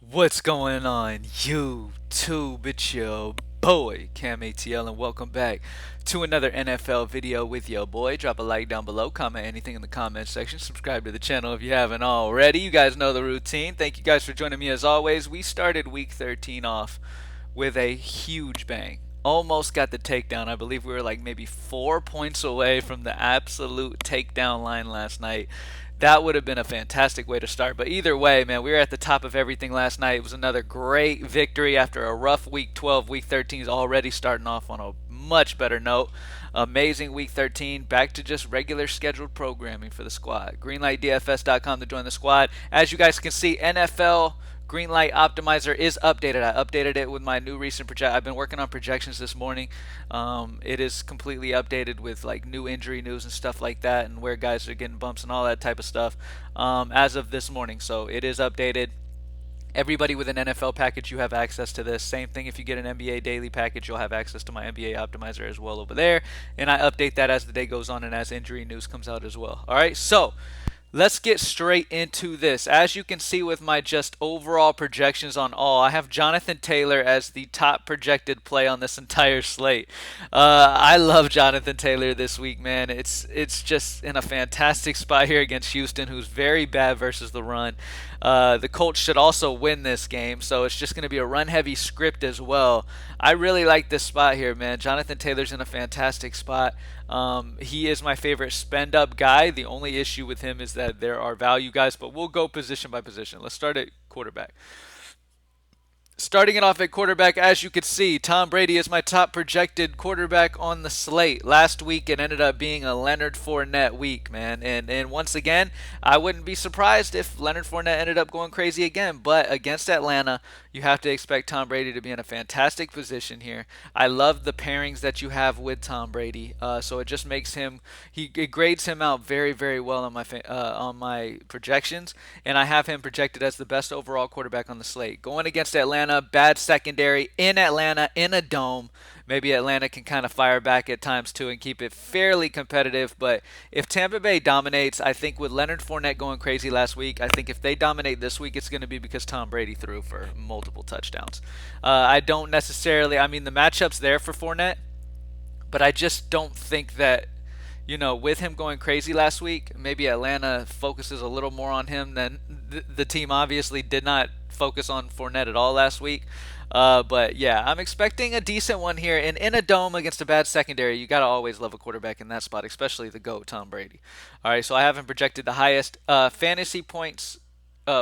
What's going on, YouTube? It's your boy, CamATL, and welcome back to another NFL video with your boy. Drop a like down below, comment anything in the comment section, subscribe to the channel if you haven't already. You guys know the routine. Thank you guys for joining me as always. We started week 13 off with a huge bang. Almost got the takedown. I believe we were like maybe 4 points away from the absolute takedown line last night. That would have been a fantastic way to start. But either way, man, we were at the top of everything last night. It was another great victory after a rough week 12. Week 13 is already starting off on a much better note. Amazing week 13. Back to just regular scheduled programming for the squad. Greenlightdfs.com to join the squad. As you guys can see, NFL Greenlight Optimizer is updated. I updated it with my new recent project. I've been working on projections this morning. It is completely updated with like new injury news and stuff like that, and where guys are getting bumps and all that type of stuff as of this morning. So it is updated. Everybody with an NFL package, you have access to this. Same thing if you get an NBA daily package, you'll have access to my NBA optimizer as well over there. And I update that as the day goes on and as injury news comes out as well. All right, so let's get straight into this. As you can see with my just overall projections on all, I have Jonathan Taylor as the top projected play on this entire slate. I love Jonathan Taylor this week, man. It's just in a fantastic spot here against Houston, who's very bad versus the run. The Colts should also win this game, so it's just going to be a run-heavy script as well. I really like this spot here, man. Jonathan Taylor's in a fantastic spot. He is my favorite spend-up guy. The only issue with him is that there are value guys, but we'll go position by position. Let's start at quarterback. Starting it off at quarterback, as you can see, Tom Brady is my top projected quarterback on the slate. Last week, it ended up being a Leonard Fournette week, man. And once again, I wouldn't be surprised if Leonard Fournette ended up going crazy again. But against Atlanta, you have to expect Tom Brady to be in a fantastic position here. I love the pairings that you have with Tom Brady, so it just makes him it grades him out very very well on my projections, and I have him projected as the best overall quarterback on the slate. Going against Atlanta, bad secondary in Atlanta in a dome. Maybe Atlanta can kind of fire back at times too and keep it fairly competitive. But if Tampa Bay dominates, I think with Leonard Fournette going crazy last week, I think if they dominate this week, it's going to be because Tom Brady threw for multiple touchdowns. I don't necessarily, I mean, the matchup's there for Fournette, but I just don't think that, with him going crazy last week, maybe Atlanta focuses a little more on him than the team obviously did not focus on Fournette at all last week. But yeah, I'm expecting a decent one here. And in a dome against a bad secondary, you got to always love a quarterback in that spot, especially the GOAT, Tom Brady. All right, so I haven't projected the highest fantasy points,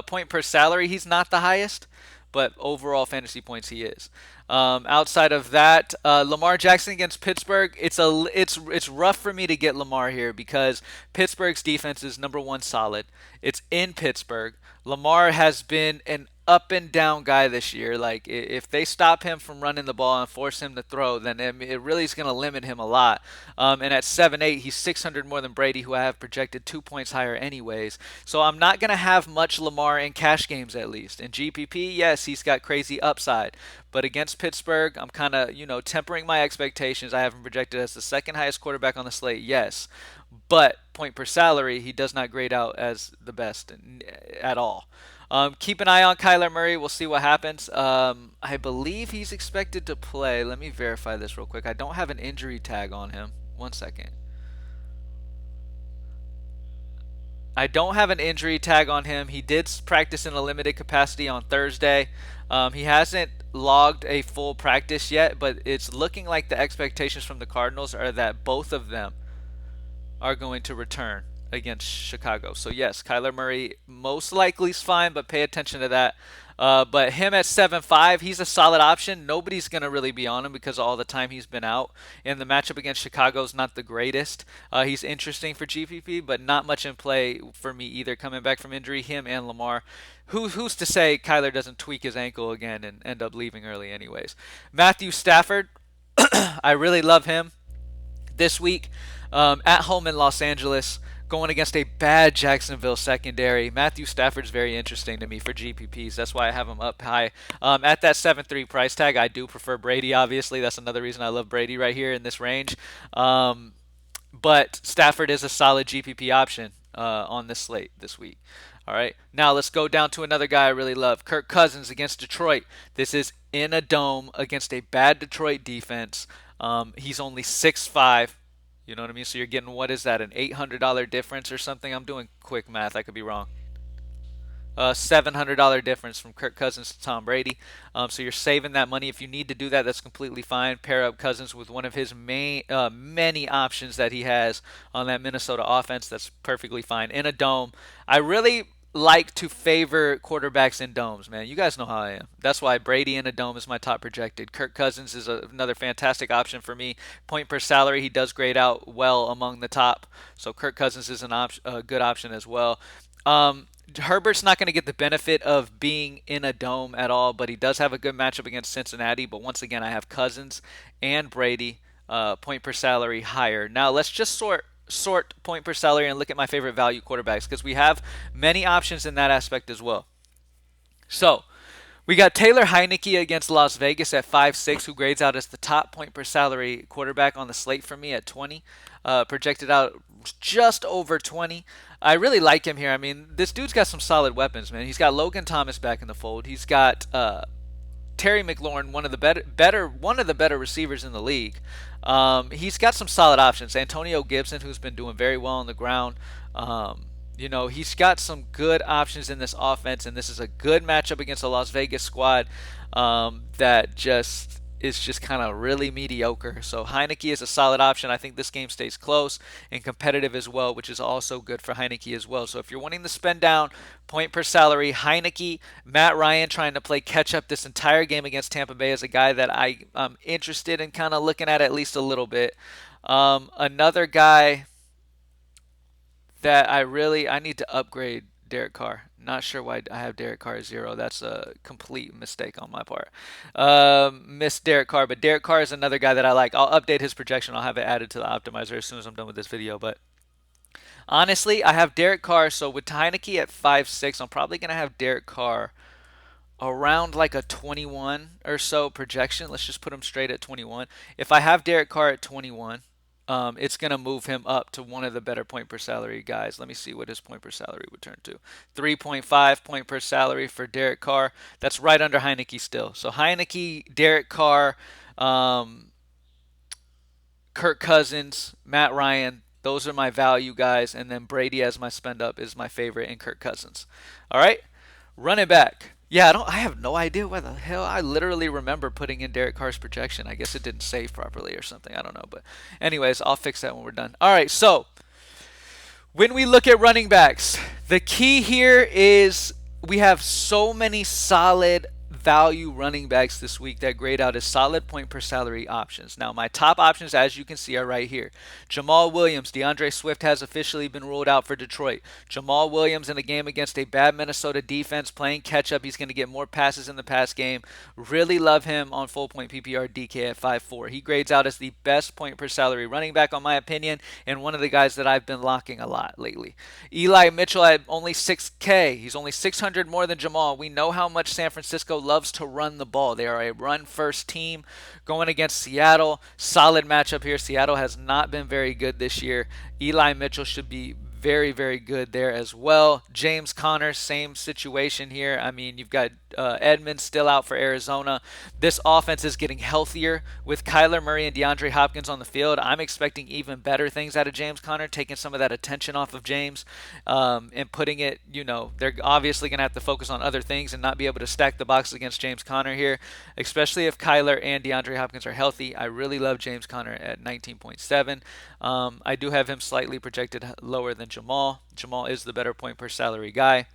point per salary. He's not the highest, but overall fantasy points he is. Outside of that, Lamar Jackson against Pittsburgh. It's rough for me to get Lamar here because Pittsburgh's defense is number one solid. It's in Pittsburgh. Lamar has been an up and down guy this year. Like if they stop him from running the ball and force him to throw, then it really is going to limit him a lot. And at 7'8", he's 600 more than Brady, who I have projected 2 points higher anyways. So I'm not going to have much Lamar in cash games at least. In GPP, yes, he's got crazy upside, but against Pittsburgh, I'm kind of tempering my expectations. I have him projected as the second highest quarterback on the slate. Yes, but point per salary, he does not grade out as the best at all. Keep an eye on Kyler Murray. We'll see what happens. I believe he's expected to play. Let me verify this real quick. I don't have an injury tag on him. One second. I don't have an injury tag on him. He did practice in a limited capacity on Thursday. He hasn't logged a full practice yet, but it's looking like the expectations from the Cardinals are that both of them are going to return against Chicago. So yes, Kyler Murray most likely is fine, but pay attention to that. But him at 7.5, he's a solid option. Nobody's going to really be on him because of all the time he's been out. And the matchup against Chicago is not the greatest. He's interesting for GPP, but not much in play for me either. Coming back from injury, him and Lamar. Who's to say Kyler doesn't tweak his ankle again and end up leaving early anyways? Matthew Stafford, I really love him this week at home in Los Angeles, going against a bad Jacksonville secondary. Matthew Stafford's very interesting to me for GPPs. That's why I have him up high. At that 7.3 price tag, I do prefer Brady, obviously. That's another reason I love Brady right here in this range. But Stafford is a solid GPP option on this slate this week. All right. Now let's go down to another guy I really love, Kirk Cousins against Detroit. This is in a dome against a bad Detroit defense. He's only 6'5". You know what I mean? So you're getting, what is that, an $800 difference or something? I'm doing quick math. I could be wrong. $700 difference from Kirk Cousins to Tom Brady. So you're saving that money. If you need to do that, that's completely fine. Pair up Cousins with one of his many options that he has on that Minnesota offense. That's perfectly fine. In a dome, I really like to favor quarterbacks in domes, man. You guys know how I am. That's why Brady in a dome is my top projected. Kirk Cousins is another fantastic option for me. Point per salary, he does grade out well among the top. So Kirk Cousins is a good option as well. Herbert's not going to get the benefit of being in a dome at all, but he does have a good matchup against Cincinnati. But once again, I have Cousins and Brady, point per salary higher. Now let's just sort point per salary and look at my favorite value quarterbacks because we have many options in that aspect as well. So we got Taylor Heineke against Las Vegas at 5'6", who grades out as the top point per salary quarterback on the slate for me at 20. Projected out just over 20. I really like him here. I mean, this dude's got some solid weapons, man. He's got Logan Thomas back in the fold. He's got Terry McLaurin, one of the better receivers in the league. He's got some solid options. Antonio Gibson, who's been doing very well on the ground. He's got some good options in this offense, and this is a good matchup against a Las Vegas squad that just is just kind of really mediocre. So Heineke is a solid option. I think this game stays close and competitive as well, which is also good for Heineke as well. So if you're wanting to spend down point per salary, Heineke, Matt Ryan trying to play catch up this entire game against Tampa Bay is a guy that I'm interested in kind of looking at least a little bit. Another guy that I need to upgrade Derek Carr. Not sure why I have Derek Carr at 0. That's a complete mistake on my part. Missed Derek Carr, but Derek Carr is another guy that I like. I'll update his projection. I'll have it added to the optimizer as soon as I'm done with this video. But honestly, I have Derek Carr. So with Heineke at 5'6", I'm probably gonna have Derek Carr around like a 21 or so projection. Let's just put him straight at 21. If I have Derek Carr at 21, it's going to move him up to one of the better point per salary guys. Let me see what his point per salary would turn to. 3.5 point per salary for Derek Carr. That's right under Heineke still. So Heineke, Derek Carr, Kirk Cousins, Matt Ryan. Those are my value guys. And then Brady as my spend up is my favorite in Kirk Cousins. All right. Running back. Yeah, I have no idea why the hell I literally remember putting in Derek Carr's projection. I guess it didn't save properly or something. I don't know. But anyways, I'll fix that when we're done. All right, so when we look at running backs, the key here is we have so many solid value running backs this week that grade out as solid point per salary options. Now, my top options, as you can see, are right here. Jamal Williams, DeAndre Swift has officially been ruled out for Detroit. Jamal Williams in a game against a bad Minnesota defense playing catch up. He's going to get more passes in the pass game. Really love him on full point PPR DK at 5'4". He grades out as the best point per salary running back, on my opinion, and one of the guys that I've been locking a lot lately. Eli Mitchell at only 6K. He's only 600 more than Jamal. We know how much San Francisco loves to run the ball. They are a run-first team going against Seattle. Solid matchup here. Seattle has not been very good this year. Eli Mitchell should be very, very good there as well. James Conner, same situation here. I mean, you've got Edmonds still out for Arizona. This offense is getting healthier with Kyler Murray and DeAndre Hopkins on the field. I'm expecting even better things out of James Conner, taking some of that attention off of James and putting it, they're obviously going to have to focus on other things and not be able to stack the box against James Conner here, especially if Kyler and DeAndre Hopkins are healthy. I really love James Conner at 19.7. I do have him slightly projected lower than Jamal. Jamal is the better point per salary guy.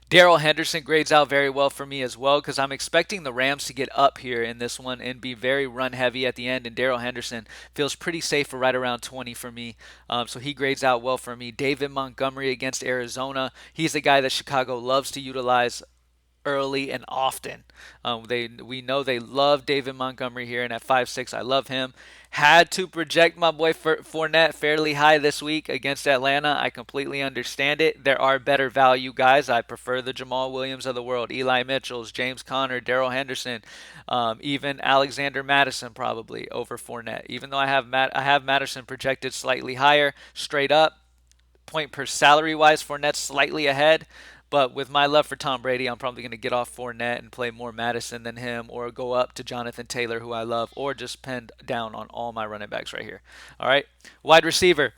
Darrell Henderson grades out very well for me as well because I'm expecting the Rams to get up here in this one and be very run heavy at the end. And Darrell Henderson feels pretty safe for right around 20 for me. So he grades out well for me. David Montgomery against Arizona. He's the guy that Chicago loves to utilize early and often. We know they love David Montgomery here, and at 5'6", I love him. Had to project my boy Fournette fairly high this week against Atlanta. I completely understand it. There are better value guys. I prefer the Jamal Williams of the world, Eli Mitchells, James Conner, Darrell Henderson, even Alexander Madison probably over Fournette. Even though I have Madison projected slightly higher, straight up. point per salary wise, Fournette's slightly ahead. But with my love for Tom Brady, I'm probably going to get off Fournette and play more Madison than him, or go up to Jonathan Taylor, who I love, or just pen down on all my running backs right here. All right. Wide receiver.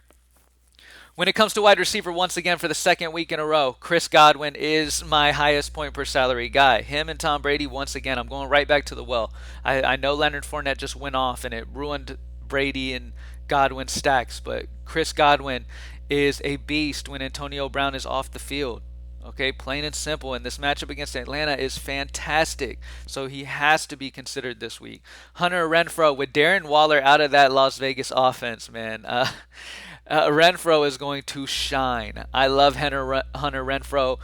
When it comes to wide receiver, once again for the second week in a row, Chris Godwin is my highest point per salary guy. Him and Tom Brady, once again, I'm going right back to the well. I know Leonard Fournette just went off and it ruined Brady and Godwin stacks, but Chris Godwin is a beast when Antonio Brown is off the field. Okay, plain and simple. And this matchup against Atlanta is fantastic. So he has to be considered this week. Hunter Renfrow, with Darren Waller out of that Las Vegas offense, man. Renfro is going to shine. I love Hunter Renfro.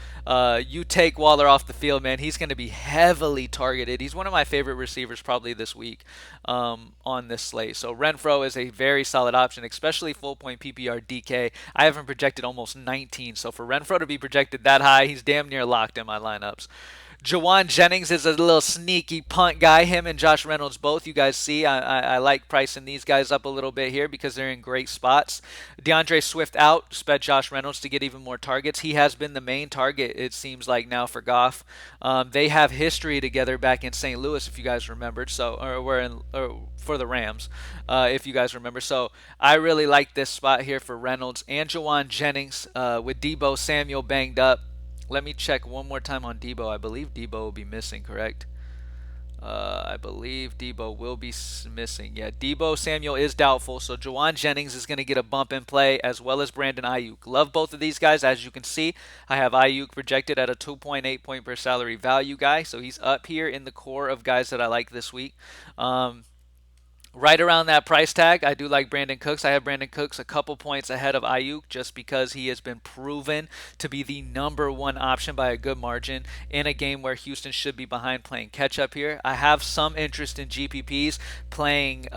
You take Waller off the field, man. He's going to be heavily targeted. He's one of my favorite receivers probably this week on this slate. So Renfro is a very solid option, especially full point PPR DK. I have him projected almost 19. So for Renfro to be projected that high, he's damn near locked in my lineups. Jawan Jennings is a little sneaky punt guy. Him and Josh Reynolds both. You guys see, I like pricing these guys up a little bit here because they're in great spots. DeAndre Swift out, sped Josh Reynolds to get even more targets. He has been the main target, it seems like, now for Goff. They have history together back in St. Louis, if you guys remembered. So, or for the Rams, if you guys remember. So I really like this spot here for Reynolds and Jawan Jennings with Deebo Samuel banged up. Let me check one more time on Deebo. I believe Deebo will be missing, correct? I believe Deebo will be missing. Yeah, Deebo Samuel is doubtful, so Jawan Jennings is going to get a bump in play, as well as Brandon Ayuk. Love both of these guys. As you can see, I have Ayuk projected at a 2.8 point per salary value guy, so he's up here in the core of guys that I like this week. Right around that price tag, I do like Brandon Cooks. I have Brandon Cooks a couple points ahead of Ayuk just because he has been proven to be the number one option by a good margin in a game where Houston should be behind playing catch up here. I have some interest in GPPs playing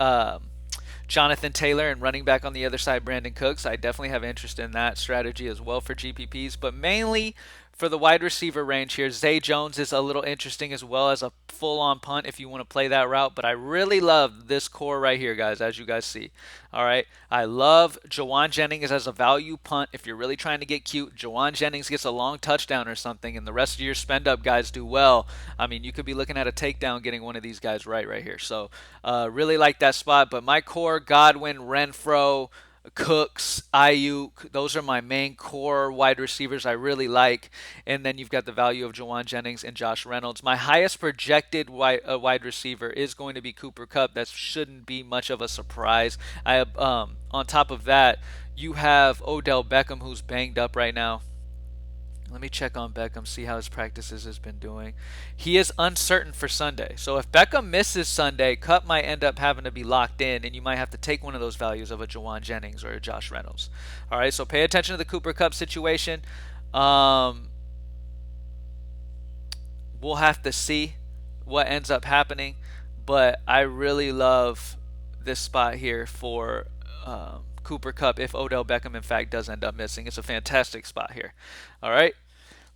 Jonathan Taylor and running back on the other side, Brandon Cooks. I definitely have interest in that strategy as well for GPPs, but mainly for the wide receiver range here, Zay Jones is a little interesting as well as a full-on punt if you want to play that route. But I really love this core right here, guys, as you guys see. All right, I love Jawan Jennings as a value punt. If you're really trying to get cute, Jawan Jennings gets a long touchdown or something, and the rest of your spend-up guys do well. I mean, you could be looking at a takedown getting one of these guys right here. So really like that spot. But my core, Godwin, Renfro, Cooks, Ayuk, those are my main core wide receivers I really like. And then you've got the value of Jawan Jennings and Josh Reynolds. My highest projected wide receiver is going to be Cooper Kupp. That shouldn't be much of a surprise. I have, on top of that, you have Odell Beckham, who's banged up right now. Let me check on Beckham, see how his practices has been doing. He is uncertain for Sunday. So if Beckham misses Sunday, Kupp might end up having to be locked in, and you might have to take one of those values of a Jawan Jennings or a Josh Reynolds. All right, so pay attention to the Cooper Kupp situation. We'll have to see what ends up happening, but I really love this spot here for Cooper Kupp if Odell Beckham in fact does end up missing. It's a fantastic spot here. All right.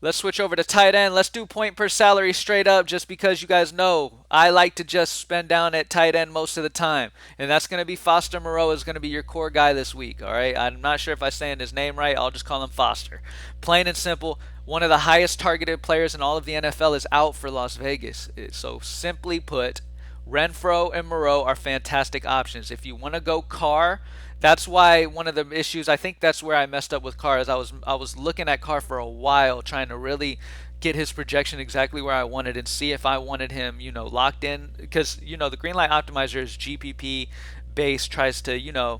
Let's switch over to tight end. Let's do point per salary straight up just because you guys know I like to just spend down at tight end most of the time. And that's going to be Foster Moreau is going to be your core guy this week. All right. I'm not sure if I'm saying his name right. I'll just call him Foster. Plain and simple. One of the highest targeted players in all of the NFL is out for Las Vegas. So simply put, Renfro and Moreau are fantastic options. If you want to go Carr, that's why one of the issues, I think that's where I messed up with Carr, is I was looking at Carr for a while trying to really get his projection exactly where I wanted and see if I wanted him, locked in, because the Greenlight Optimizer is GPP based, tries to,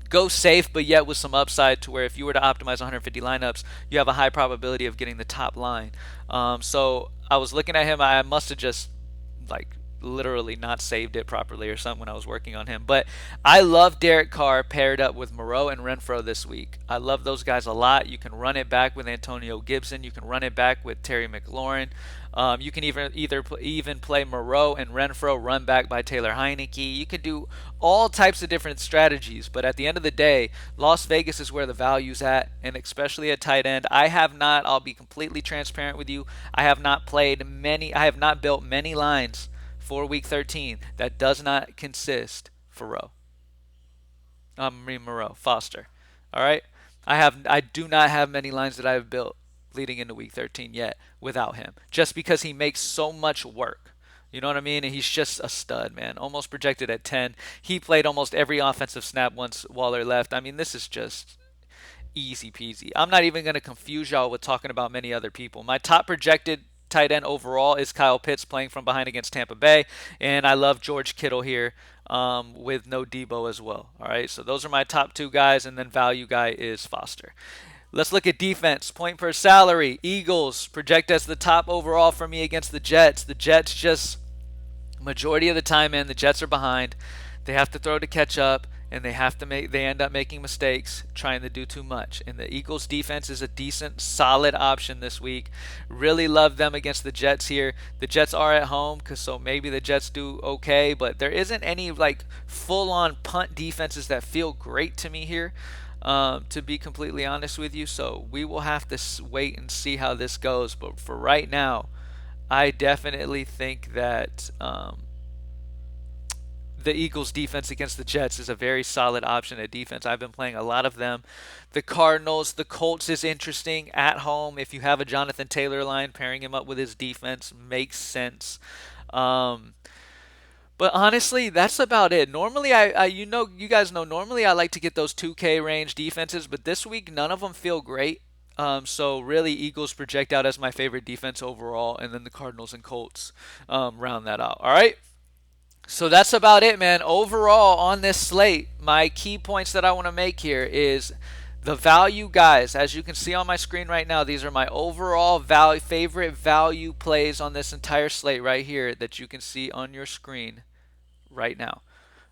go safe, but yet with some upside to where if you were to optimize 150 lineups, you have a high probability of getting the top line. So I was looking at him. I must have just literally not saved it properly or something when I was working on him. But I love Derek Carr paired up with Moreau and Renfro this week. I love those guys a lot. You can run it back with Antonio Gibson. You can run it back with Terry McLaurin. You can even play Moreau and Renfro run back by Taylor Heineke. You could do all types of different strategies, but at the end of the day, Las Vegas is where the value's at, and especially at tight end. I'll be completely transparent with you, I have not built many lines for week 13 that does not consist Moreau, Foster. All right. I do not have many lines that I have built leading into week 13 yet without him, just because he makes so much work. You know what I mean? And he's just a stud, man. Almost projected at 10. He played almost every offensive snap once Waller left. I mean, this is just easy peasy. I'm not even going to confuse y'all with talking about many other people. My top projected tight end overall is Kyle Pitts playing from behind against Tampa Bay, and I love George Kittle here with no Debo as well. All right, so those are my top two guys, and then value guy is Foster. Let's look at defense. Point per salary. Eagles project as the top overall for me against the Jets. The Jets just majority of the time, man, the Jets are behind. They have to throw to catch up, and they end up making mistakes trying to do too much. And the Eagles defense is a decent, solid option this week. Really love them against the Jets here. The Jets are at home, so maybe the Jets do okay, but there isn't any like full-on punt defenses that feel great to me here. To be completely honest with you, so we will have to wait and see how this goes. But for right now, I definitely think that the Eagles' defense against the Jets is a very solid option at defense. I've been playing a lot of them. The Cardinals, the Colts is interesting at home. If you have a Jonathan Taylor line, pairing him up with his defense makes sense. Um, but honestly, that's about it. Normally, you guys know, normally I like to get those 2K range defenses, but this week none of them feel great. So really, Eagles project out as my favorite defense overall, and then the Cardinals and Colts round that out. All right. So that's about it, man. Overall, on this slate, my key points that I want to make here is the value guys. As you can see on my screen right now, these are my overall favorite value plays on this entire slate right here that you can see on your screen right now.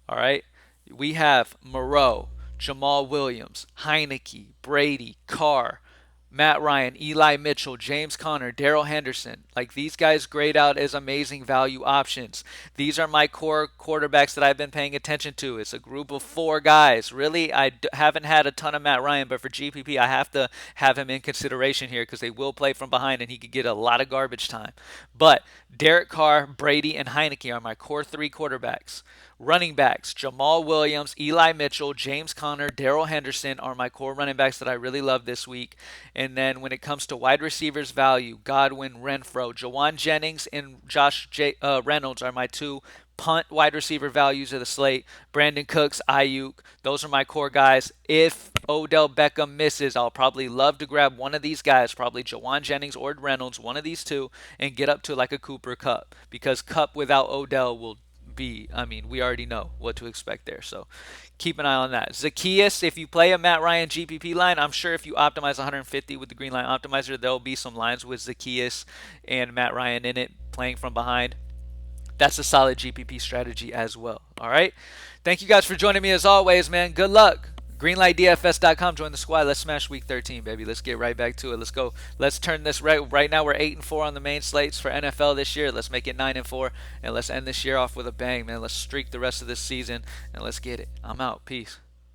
All right. We have Moreau, Jamal Williams, Heineke, Brady, Carr, Matt Ryan, Eli Mitchell, James Conner, Darrell Henderson. Like these guys grade out as amazing value options. These are my core quarterbacks that I've been paying attention to. It's a group of four guys. Really, haven't had a ton of Matt Ryan, but for GPP, I have to have him in consideration here because they will play from behind and he could get a lot of garbage time. But Derek Carr, Brady, and Heineke are my core three quarterbacks. Running backs, Jamal Williams, Eli Mitchell, James Conner, Darrell Henderson are my core running backs that I really love this week. And then when it comes to wide receivers value, Godwin, Renfro, Jawan Jennings, and Reynolds are my two punt wide receiver values of the slate. Brandon Cooks, Ayuk, those are my core guys. If Odell Beckham misses, I'll probably love to grab one of these guys, probably Jawan Jennings or Reynolds, one of these two, and get up to like a Cooper Kupp. Because Kupp without Odell will we already know what to expect there. So keep an eye on that. Zacchaeus, if you play a Matt Ryan GPP line, I'm sure if you optimize 150 with the Green Line Optimizer, there'll be some lines with Zacchaeus and Matt Ryan in it playing from behind. That's a solid GPP strategy as well. All right. Thank you guys for joining me as always, man. Good luck. GreenlightDFS.com. Join the squad. Let's smash week 13, baby. Let's get right back to it. Let's go. Let's turn this right now. We're 8-4 on the main slates for NFL this year. Let's make it 9-4, and let's end this year off with a bang, man. Let's streak the rest of this season, and let's get it. I'm out. Peace.